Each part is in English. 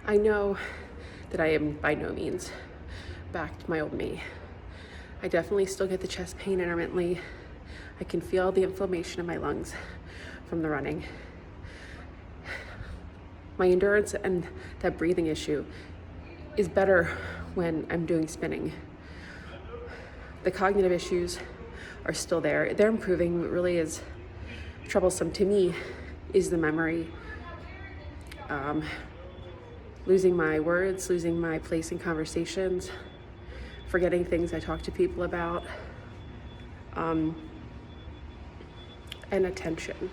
I know that I am by no means back to my old me. I definitely still get the chest pain intermittently. I can feel the inflammation in my lungs from the running. My endurance and that breathing issue is better when I'm doing spinning. The cognitive issues are still there. They're improving. What really is troublesome to me is the memory. Losing my words, losing my place in conversations, forgetting things I talk to people about, and attention.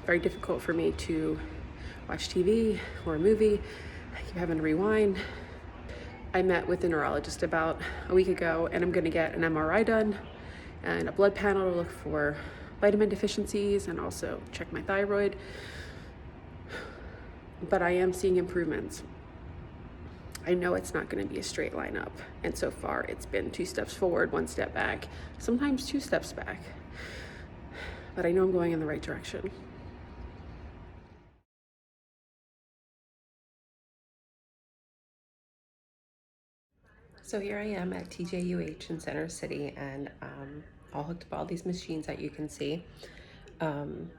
Very difficult for me to watch TV or a movie. I keep having to rewind. I met with a neurologist about a week ago, and I'm going to get an MRI done and a blood panel to look for vitamin deficiencies and also check my thyroid. But I am seeing improvements. I know it's not going to be a straight line up, and so far it's been 2 steps forward, 1 step back, sometimes 2 steps back. But I know I'm going in the right direction. So here I am at TJUH in Center City, and all hooked up all these machines that you can see. I'm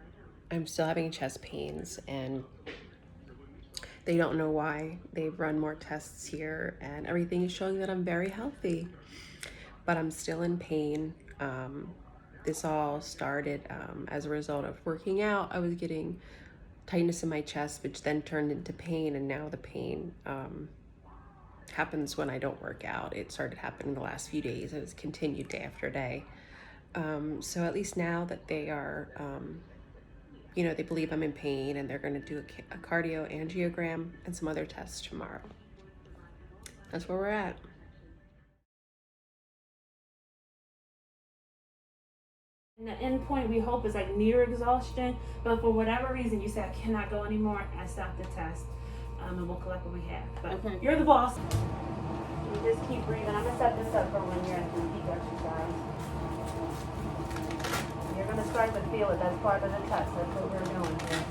still having chest pains, and they don't know why. They've run more tests here, and everything is showing that I'm very healthy, but I'm still in pain. This all started as a result of working out. I was getting tightness in my chest, which then turned into pain, and now the pain happens when I don't work out. It started happening the last few days. It was continued day after day. So at least now that they are, they believe I'm in pain, and they're going to do a cardio angiogram and some other tests tomorrow. That's where we're at. And the end point we hope is like near exhaustion, but for whatever reason you say I cannot go anymore, I stop the test, and we'll collect what we have. But okay. You're the boss. You just keep breathing. I'm gonna set this up for when you're at the peak exercise. You're gonna start to feel it. That's part of the test. That's what we're doing here.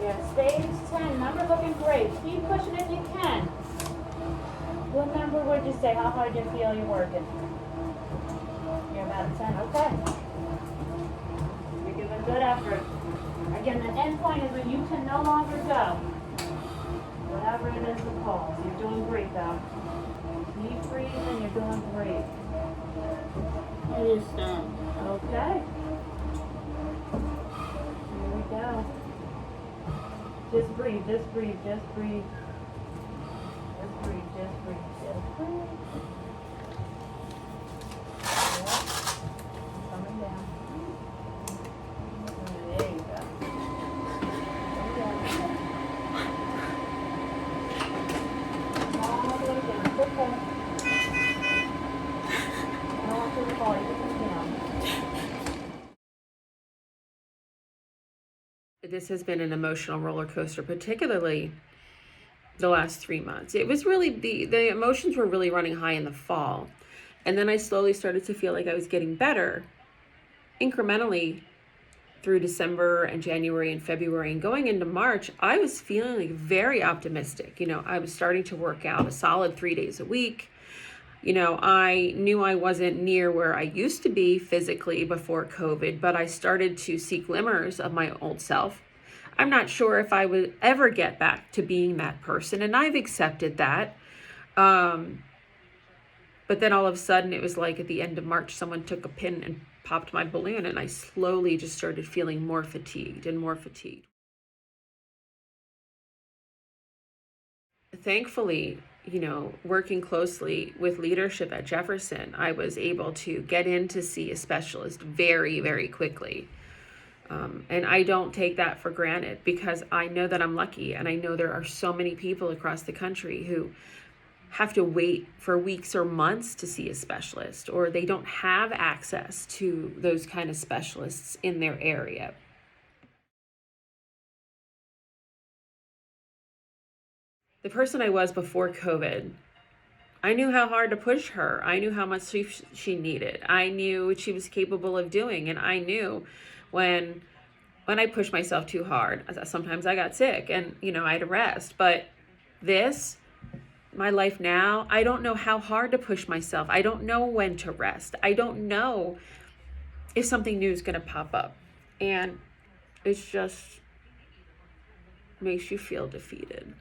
Yeah, stage 10. Number looking great. Keep pushing if you can. What number would you say? How hard you feel you're working? You're about 10. Okay. You're giving good effort. Again, the end point is when you can no longer go. Whatever it is the cause. You're doing great though. Keep breathing. You're doing great. It is done. Okay. Here we go. Just breathe. Just breathe. Just breathe. Just breathe. Just breathe. Just breathe. Coming down. There you go. All the way down. Good pull. I don't want you to fall. You can come down. This has been an emotional roller coaster, particularly the last 3 months. It was really, the emotions were really running high in the fall. And then I slowly started to feel like I was getting better incrementally through December and January and February. And going into March, I was feeling like very optimistic. I was starting to work out a solid 3 days a week. I knew I wasn't near where I used to be physically before COVID, but I started to see glimmers of my old self. I'm not sure if I would ever get back to being that person, and I've accepted that. But then all of a sudden, it was like at the end of March, someone took a pin and popped my balloon, and I slowly just started feeling more fatigued and more fatigued. Thankfully, working closely with leadership at Jefferson, I was able to get in to see a specialist very, very quickly. And I don't take that for granted, because I know that I'm lucky, and I know there are so many people across the country who have to wait for weeks or months to see a specialist, or they don't have access to those kind of specialists in their area. The person I was before COVID, I knew how hard to push her. I knew how much she needed. I knew what she was capable of doing. And I knew when when I pushed myself too hard. Sometimes I got sick and, you know, I had to rest. But this, my life now, I don't know how hard to push myself. I don't know when to rest. I don't know if something new is going to pop up. And it's just makes you feel defeated.